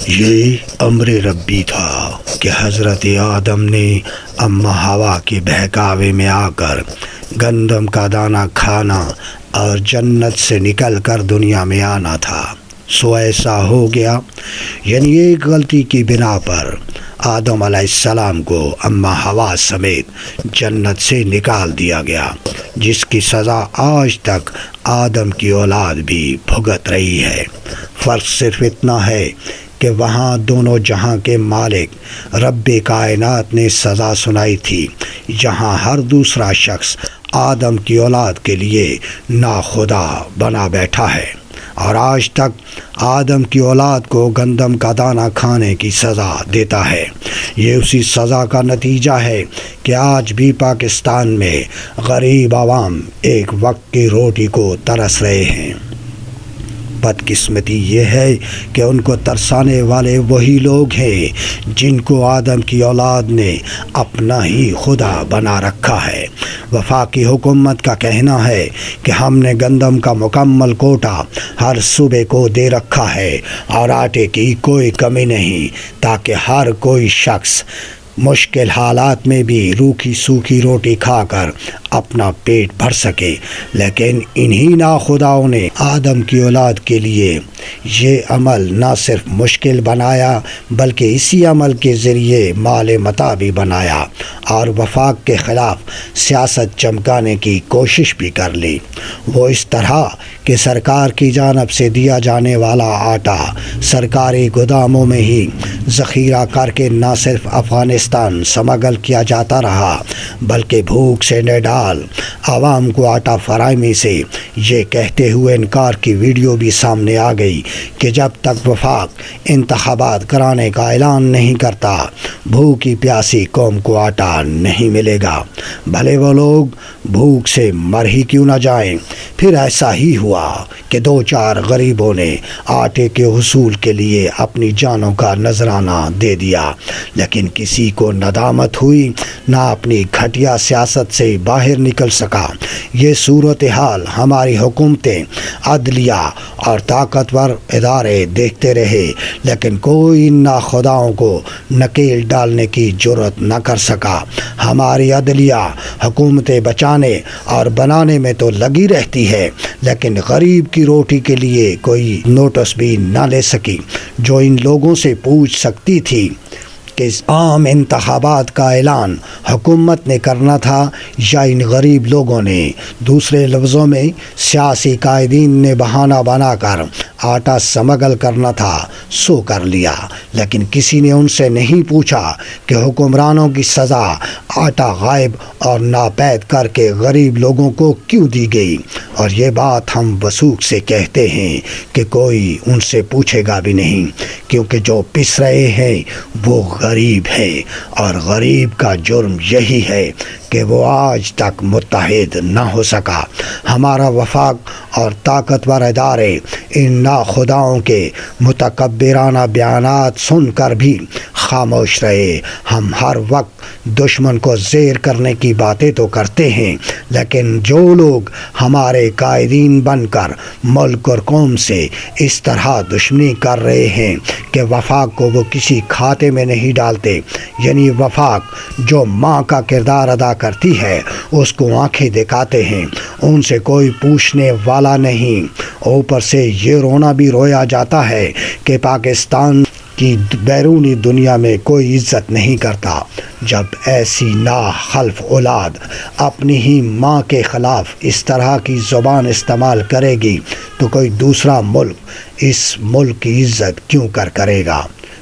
یہ امر ربی تھا کہ حضرت آدم نے اماں ہوا کے بہکاوے میں آ کر گندم کا دانہ کھانا اور جنت سے نکل کر دنیا میں آنا تھا، سو ایسا ہو گیا۔ یعنی ایک غلطی کی بنا پر آدم علیہ السلام کو اماں ہوا سمیت جنت سے نکال دیا گیا، جس کی سزا آج تک آدم کی اولاد بھی بھگت رہی ہے۔ فرق صرف اتنا ہے کہ وہاں دونوں جہاں کے مالک رب کائنات نے سزا سنائی تھی، جہاں ہر دوسرا شخص آدم کی اولاد کے لیے ناخدا بنا بیٹھا ہے، اور آج تک آدم کی اولاد کو گندم کا دانہ کھانے کی سزا دیتا ہے۔ یہ اسی سزا کا نتیجہ ہے کہ آج بھی پاکستان میں غریب عوام ایک وقت کی روٹی کو ترس رہے ہیں۔ بدقسمتی یہ ہے کہ ان کو ترسانے والے وہی لوگ ہیں جن کو آدم کی اولاد نے اپنا ہی خدا بنا رکھا ہے۔ وفاقی حکومت کا کہنا ہے کہ ہم نے گندم کا مکمل کوٹا ہر صوبے کو دے رکھا ہے اور آٹے کی کوئی کمی نہیں، تاکہ ہر کوئی شخص مشکل حالات میں بھی روکھی سوکھی روٹی کھا کر اپنا پیٹ بھر سکے۔ لیکن انہی ناخداؤں نے آدم کی اولاد کے لیے یہ عمل نہ صرف مشکل بنایا بلکہ اسی عمل کے ذریعے مال متاع بھی بنایا اور وفاق کے خلاف سیاست چمکانے کی کوشش بھی کر لی۔ وہ اس طرح کہ سرکار کی جانب سے دیا جانے والا آٹا سرکاری گوداموں میں ہی ذخیرہ کر کے نہ صرف افغانستان سمگل کیا جاتا رہا بلکہ بھوک سے نڈال عوام کو آٹا فراہمی سے یہ کہتے ہوئے انکار کی ویڈیو بھی سامنے آ گئی کہ جب تک وفاق انتخابات کرانے کا اعلان نہیں کرتا بھوکی پیاسی قوم کو آٹا نہیں ملے گا، بھلے وہ لوگ بھوک سے مر ہی کیوں نہ جائیں۔ پھر ایسا ہی ہوا کہ دو چار غریبوں نے آٹے کے حصول کے لیے اپنی جانوں کا نذرانہ دے دیا، لیکن کسی کو ندامت ہوئی نہ اپنی گھٹیا سیاست سے باہر نکل سکا۔ یہ صورتحال ہماری حکومتیں، عدلیہ اور طاقتور ادارے دیکھتے رہے، لیکن کوئی ان ناخداؤں کو نکیل ڈالنے کی جرات نہ کر سکا۔ ہماری عدلیہ حکومتیں بچانے اور بنانے میں تو لگی رہتی ہے، لیکن غریب کی روٹی کے لیے کوئی نوٹس بھی نہ لے سکی۔ جو ان لوگوں سے پوچھ سکتی تھی کہ عام انتخابات کا اعلان حکومت نے کرنا تھا یا ان غریب لوگوں نے، دوسرے لفظوں میں سیاسی قائدین نے بہانہ بنا کر آٹا سمگل کرنا تھا، سو کر لیا، لیکن کسی نے ان سے نہیں پوچھا کہ حکمرانوں کی سزا آٹا غائب اور ناپید کر کے غریب لوگوں کو کیوں دی گئی۔ اور یہ بات ہم وثوق سے کہتے ہیں کہ کوئی ان سے پوچھے گا بھی نہیں، کیونکہ جو پس رہے ہیں وہ غریب ہے، اور غریب کا جرم یہی ہے کہ وہ آج تک متحد نہ ہو سکا۔ ہمارا وفاق اور طاقتور ادارے ان ناخداؤں کے متکبرانہ بیانات سن کر بھی خاموش رہے۔ ہم ہر وقت دشمن کو زیر کرنے کی باتیں تو کرتے ہیں، لیکن جو لوگ ہمارے قائدین بن کر ملک اور قوم سے اس طرح دشمنی کر رہے ہیں کہ وفاق کو وہ کسی کھاتے میں نہیں ڈالتے، یعنی وفاق جو ماں کا کردار ادا کرتی ہے اس کو آنکھیں دکھاتے ہیں، ان سے کوئی پوچھنے والا نہیں۔ اوپر سے یہ رونا بھی رویا جاتا ہے کہ پاکستان کی بیرونی دنیا میں کوئی عزت نہیں کرتا۔ جب ایسی ناخلف اولاد اپنی ہی ماں کے خلاف اس طرح کی زبان استعمال کرے گی تو کوئی دوسرا ملک اس ملک کی عزت کیوں کرے گا؟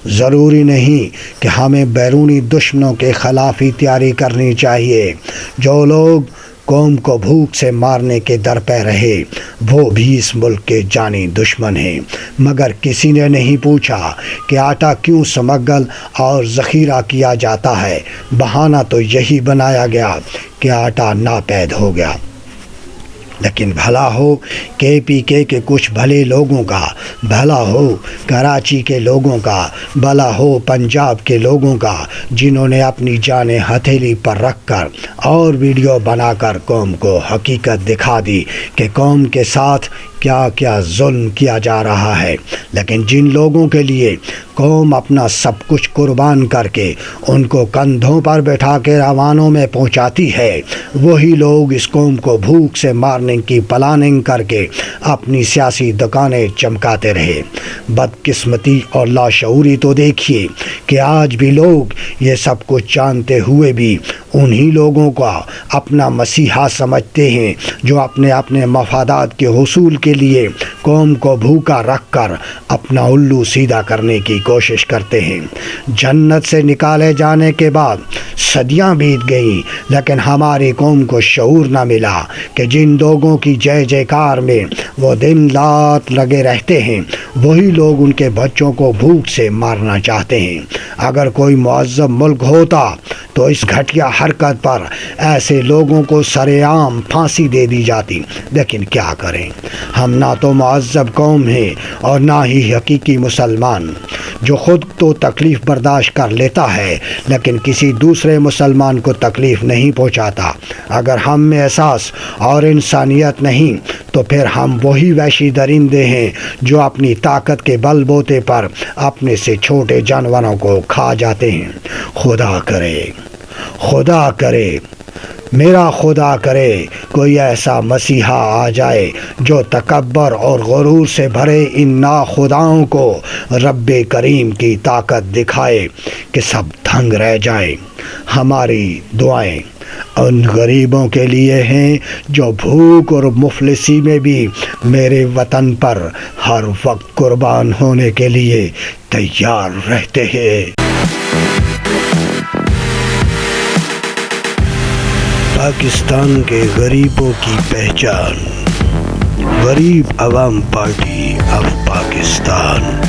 ضروری نہیں کہ ہمیں بیرونی دشمنوں کے خلاف ہی تیاری کرنی چاہیے۔ جو لوگ قوم کو بھوک سے مارنے کے در پہ رہے وہ بھی اس ملک کے جانی دشمن ہیں، مگر کسی نے نہیں پوچھا کہ آٹا کیوں سمگل اور ذخیرہ کیا جاتا ہے۔ بہانہ تو یہی بنایا گیا کہ آٹا ناپید ہو گیا۔ لیکن بھلا ہو کے کچھ بھلے لوگوں کا، بھلا ہو کراچی کے لوگوں کا، بھلا ہو پنجاب کے لوگوں کا، جنہوں نے اپنی جانیں ہتھیلی پر رکھ کر اور ویڈیو بنا کر قوم کو حقیقت دکھا دی کہ قوم کے ساتھ کیا کیا ظلم کیا جا رہا ہے، لیکن جن لوگوں کے لیے قوم اپنا سب کچھ قربان کر کے ان کو کندھوں پر بٹھا کے روانوں میں پہنچاتی ہے، وہی لوگ اس قوم کو بھوک سے مارنے کی پلاننگ کر کے اپنی سیاسی دکانیں چمکاتے رہے۔ بدقسمتی اور لاشعوری تو دیکھیے کہ آج بھی لوگ یہ سب کچھ جانتے ہوئے بھی انہی لوگوں کا اپنا مسیحا سمجھتے ہیں جو اپنے مفادات کے حصول کے لیے قوم کو بھوکا رکھ کر اپنا الو سیدھا کرنے کی کوشش کرتے ہیں۔ جنت سے نکالے جانے کے بعد صدیاں بیت گئیں، لیکن ہماری قوم کو شعور نہ ملا کہ جن لوگوں کی جے جے کار میں وہ دن رات لگے رہتے ہیں وہی لوگ ان کے بچوں کو بھوک سے مارنا چاہتے ہیں۔ اگر کوئی معذب ملک ہوتا تو اس گھٹیا حرکت پر ایسے لوگوں کو سرے عام پھانسی دے دی جاتی، لیکن کیا کریں، ہم نہ تو معذب قوم ہیں اور نہ ہی حقیقی مسلمان، جو خود تو تکلیف برداشت کر لیتا ہے لیکن کسی دوسرے مسلمان کو تکلیف نہیں پہنچاتا۔ اگر ہم میں احساس اور انسانیت نہیں تو پھر ہم وہی وحشی درندے ہیں جو اپنی طاقت کے بل بوتے پر اپنے سے چھوٹے جانوروں کو کھا جاتے ہیں۔ خدا کرے میرا خدا کرے کوئی ایسا مسیحا آ جائے جو تکبر اور غرور سے بھرے ان ناخداؤں کو رب کریم کی طاقت دکھائے کہ سب دھنگ رہ جائیں۔ ہماری دعائیں ان غریبوں کے لیے ہیں جو بھوک اور مفلسی میں بھی میرے وطن پر ہر وقت قربان ہونے کے لیے تیار رہتے ہیں۔ پاکستان کے غریبوں کی پہچان، غریب عوام پارٹی آف پاکستان۔